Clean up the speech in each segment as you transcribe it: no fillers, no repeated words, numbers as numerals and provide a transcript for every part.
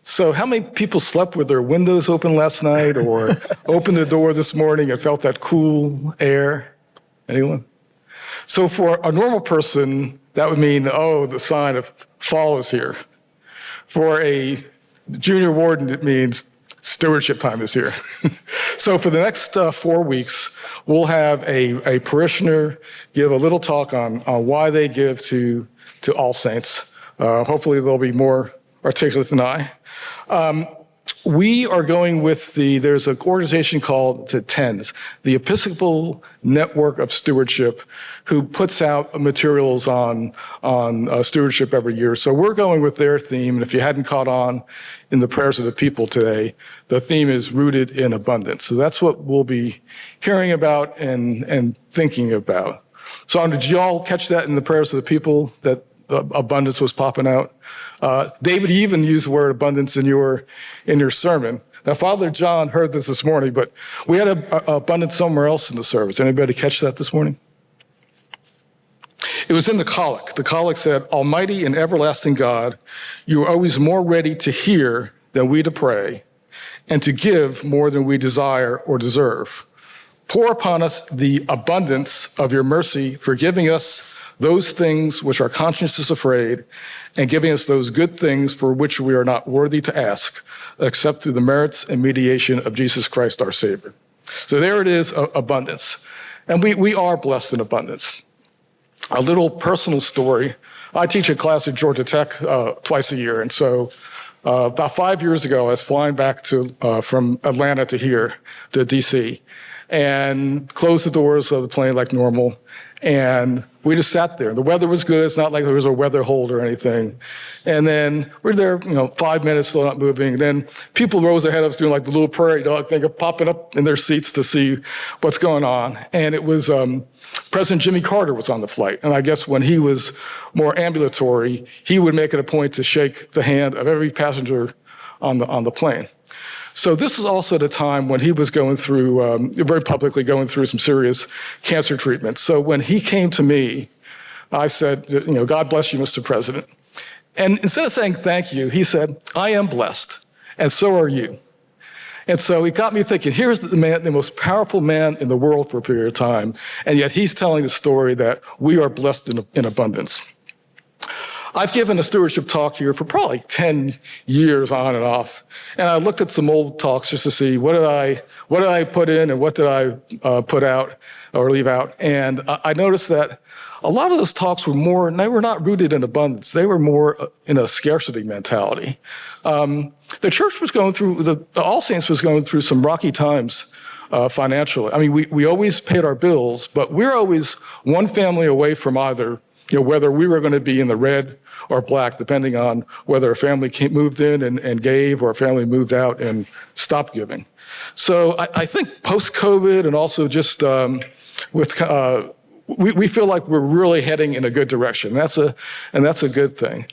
So how many people slept with their windows open last night or opened the door this morning and felt that cool air? Anyone? So for a normal person, that would mean, oh, the sign of fall is here. For a junior warden, it means stewardship time is here. So for the next 4 weeks, we'll have a parishioner give a little talk on why they give to All Saints. Hopefully they'll be more articulate than I. We are going with there's an organization called TENS, the Episcopal Network of Stewardship, who puts out materials on stewardship every year. So we're going with their theme, and if you hadn't caught on in the prayers of the people today, the theme is rooted in abundance. So that's what we'll be hearing about and thinking about. So did you all catch that in the prayers of the people, that abundance was popping out? David, you even used the word abundance in your sermon. Now, Father John heard this morning, but we had abundance somewhere else in the service. Anybody catch that this morning? It was in the collect. The collect said, "Almighty and everlasting God, you are always more ready to hear than we to pray, and to give more than we desire or deserve. Pour upon us the abundance of your mercy, forgiving us those things which our conscience is afraid, and giving us those good things for which we are not worthy to ask, except through the merits and mediation of Jesus Christ our Savior." So there it is, abundance. And we are blessed in abundance. A little personal story. I teach a class at Georgia Tech twice a year, and so about 5 years ago, I was flying back from Atlanta to here, to DC, and closed the doors of the plane like normal, and we just sat there. The weather was good. It's not like there was a weather hold or anything. And then we're there, 5 minutes, still not moving. Then people rose ahead of us doing like the little prairie dog thing of popping up in their seats to see what's going on. And it was President Jimmy Carter was on the flight. And I guess when he was more ambulatory, he would make it a point to shake the hand of every passenger on the plane. So this is also the time when he was going through, very publicly going through some serious cancer treatment. So when he came to me, I said, "God bless you, Mr. President." And instead of saying thank you, he said, "I am blessed, and so are you." And so it got me thinking, here's the man, the most powerful man in the world for a period of time, and yet he's telling the story that we are blessed in abundance. I've given a stewardship talk here for probably 10 years on and off. And I looked at some old talks just to see what did I put in and what did I put out or leave out. And I noticed that a lot of those talks they were not rooted in abundance. They were more in a scarcity mentality. The church was going through, the All Saints was going through some rocky times financially. I mean, we always paid our bills, but we're always one family away from either whether we were going to be in the red or black, depending on whether a family moved in and gave or a family moved out and stopped giving. So I think post-COVID and also just we feel like we're really heading in a good direction. That's a good thing.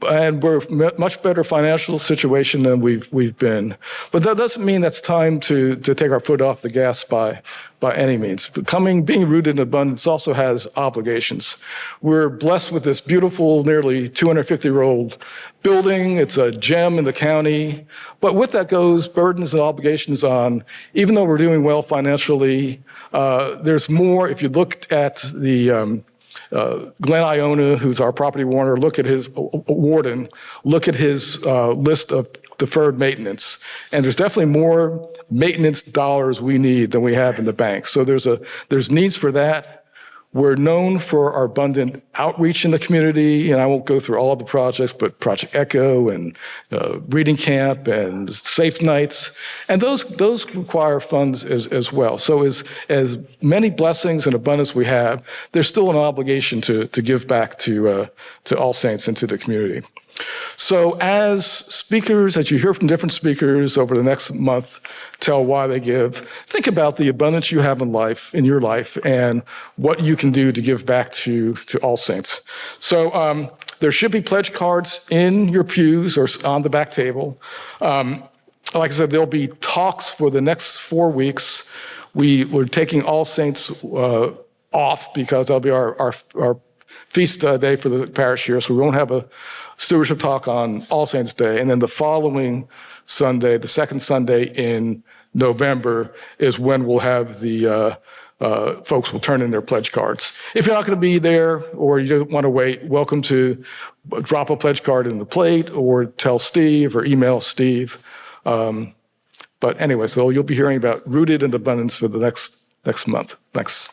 And we're much better financial situation than we've been. But that doesn't mean that's time to take our foot off the gas by any means. Being rooted in abundance also has obligations. We're blessed with this beautiful, nearly 250-year-old building. It's a gem in the county. But with that goes burdens and obligations on, even though we're doing well financially, there's more. If you looked at the Glenn Iona, who's our property warden, look at his list of deferred maintenance. And there's definitely more maintenance dollars we need than we have in the bank. So there's needs for that. We're known for our abundant outreach in the community, and I won't go through all of the projects, but Project Echo and Reading Camp and Safe Nights, and those require funds as well. So as many blessings and abundance we have, there's still an obligation to give back to All Saints and to the community. So as speakers, as you hear from different speakers over the next month, tell why they give, think about the abundance you have in your life, and what you can do to give back to All Saints. So there should be pledge cards in your pews or on the back table. Like I said, there'll be talks for the next 4 weeks. We're taking All Saints off because that'll be our feast day for the parish here, so we won't have a Stewardship talk on All Saints Day, and then the following Sunday, the second Sunday in November, is when we'll have the folks will turn in their pledge cards. If you're not going to be there or you don't want to wait, welcome to drop a pledge card in the plate or tell Steve or email Steve. But anyway, so you'll be hearing about Rooted in Abundance for the next month. Thanks.